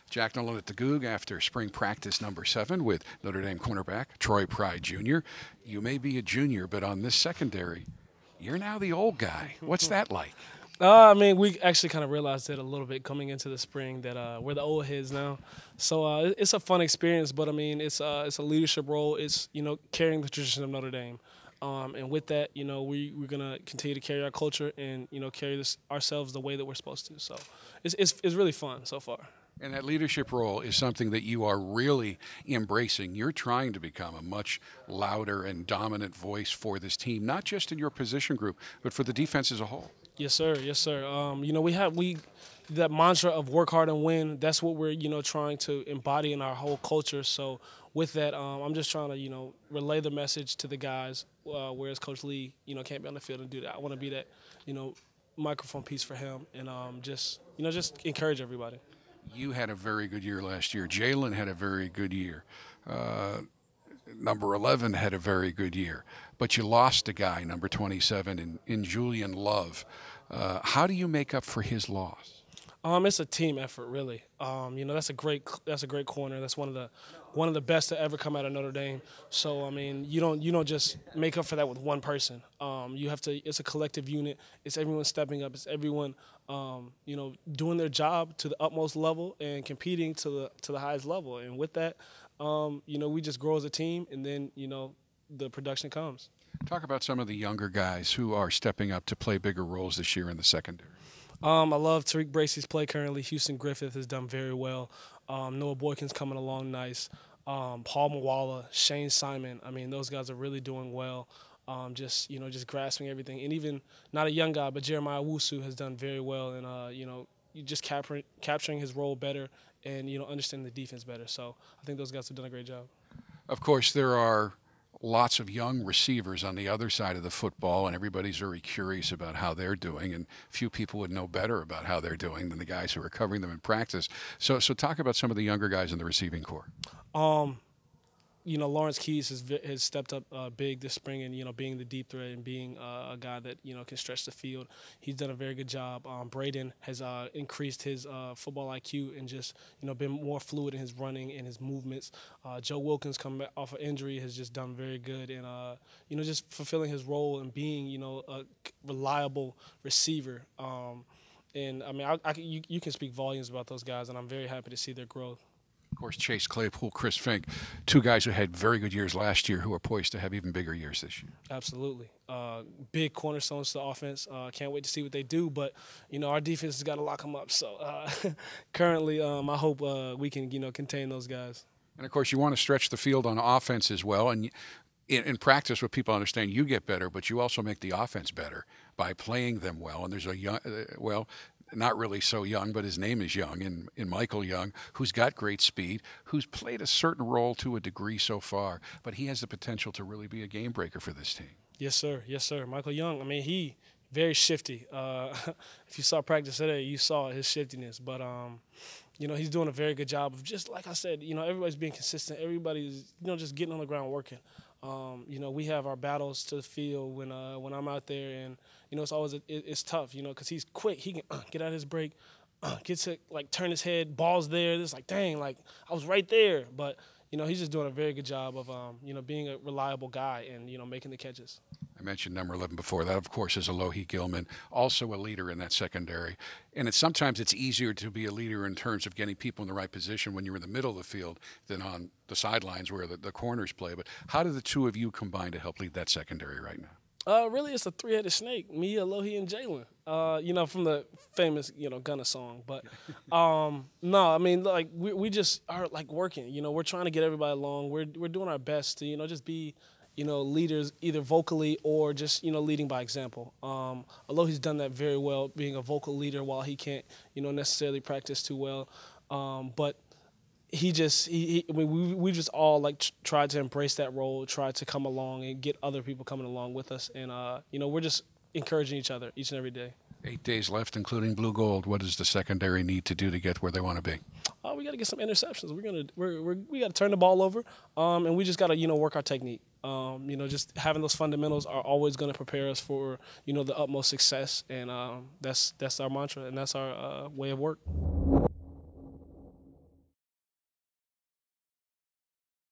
Jack Nolan at the Goog after spring practice number 7 with Notre Dame cornerback Troy Pride Jr. You may be a junior, but on this secondary, you're now the old guy. What's that like? I mean, we actually kind of realized it a little bit coming into the spring that we're the old heads now. So it's a fun experience, but I mean, it's a leadership role. It's, carrying the tradition of Notre Dame. And with that, we're going to continue to carry our culture and, carry this ourselves the way that we're supposed to. So it's really fun so far. And that leadership role is something that you are really embracing. You're trying to become a much louder and dominant voice for this team, not just in your position group, but for the defense as a whole. Yes, sir. Yes, sir. We that mantra of work hard and win. That's what we're trying to embody in our whole culture. So with that, I'm just trying to relay the message to the guys. Whereas Coach Lee can't be on the field and do that. I want to be that microphone piece for him and just encourage everybody. You had a very good year last year. Jalen had a very good year. Number 11 had a very good year. But you lost a guy, number 27, in Julian Love. How do you make up for his loss? It's a team effort, really. That's a great corner. That's one of the best to ever come out of Notre Dame. So I mean, you don't just make up for that with one person. You have to. It's a collective unit. It's everyone stepping up. It's everyone, doing their job to the utmost level and competing to the highest level. And with that, we just grow as a team, and then the production comes. Talk about some of the younger guys who are stepping up to play bigger roles this year in the secondary. I love Tariq Bracey's play currently. Houston Griffith has done very well. Noah Boykin's coming along nice. Paul Mawala, Shane Simon. I mean, those guys are really doing well. Just grasping everything. And even not a young guy, but Jeremiah Wusu has done very well. And just capturing his role better and understanding the defense better. So I think those guys have done a great job. Of course, there are lots of young receivers on the other side of the football, and everybody's very curious about how they're doing, and few people would know better about how they're doing than the guys who are covering them in practice. So talk about some of the younger guys in the receiving corps. Lawrence Keys has stepped up big this spring and, being the deep threat and being a guy that, can stretch the field. He's done a very good job. Braden has increased his football IQ and just, been more fluid in his running and his movements. Joe Wilkins, coming back off of injury, has just done very good and, just fulfilling his role and being, a reliable receiver. And, I mean, you can speak volumes about those guys, and I'm very happy to see their growth. Of course, Chase Claypool, Chris Fink, two guys who had very good years last year who are poised to have even bigger years this year. Absolutely. Big cornerstones to the offense. Can't wait to see what they do, but, our defense has got to lock them up. So currently I hope we can, contain those guys. And, of course, you want to stretch the field on offense as well. And in practice, what people understand, you get better, but you also make the offense better by playing them well. And there's a young, not really so young, but his name is Young, in Michael Young, who's got great speed, who's played a certain role to a degree so far, but he has the potential to really be a game breaker for this team. Yes, sir. Yes, sir. Michael Young, I mean, he very shifty. If you saw practice today, you saw his shiftiness. But, he's doing a very good job of just, like I said, everybody's being consistent. Everybody's, just getting on the ground working. We have our battles to the field when I'm out there, and it's always it's tough, because he's quick. He can get out of his break, gets to turn his head, ball's there. It's like, dang, I was right there. But he's just doing a very good job of being a reliable guy and making the catches. I mentioned number 11 before. That, of course, is Alohi Gilman, also a leader in that secondary. And sometimes it's easier to be a leader in terms of getting people in the right position when you're in the middle of the field than on the sidelines where the corners play. But how do the two of you combine to help lead that secondary right now? Really, it's a three-headed snake, me, Alohi, and Jalen, from the famous, Gunna song. But, no, I mean, we just are, working. We're trying to get everybody along. We're doing our best to, just be – leaders either vocally or just, leading by example. Alohi's done that very well, being a vocal leader while he can't, necessarily practice too well. But we just all tried to embrace that role, tried to come along and get other people coming along with us. And, we're just encouraging each other each and every day. 8 days left, including blue gold. What does the secondary need to do to get where they want to be? We got to get some interceptions. We got to turn the ball over, and we just got to work our technique. Just having those fundamentals are always going to prepare us for the utmost success, and that's our mantra and that's our way of work.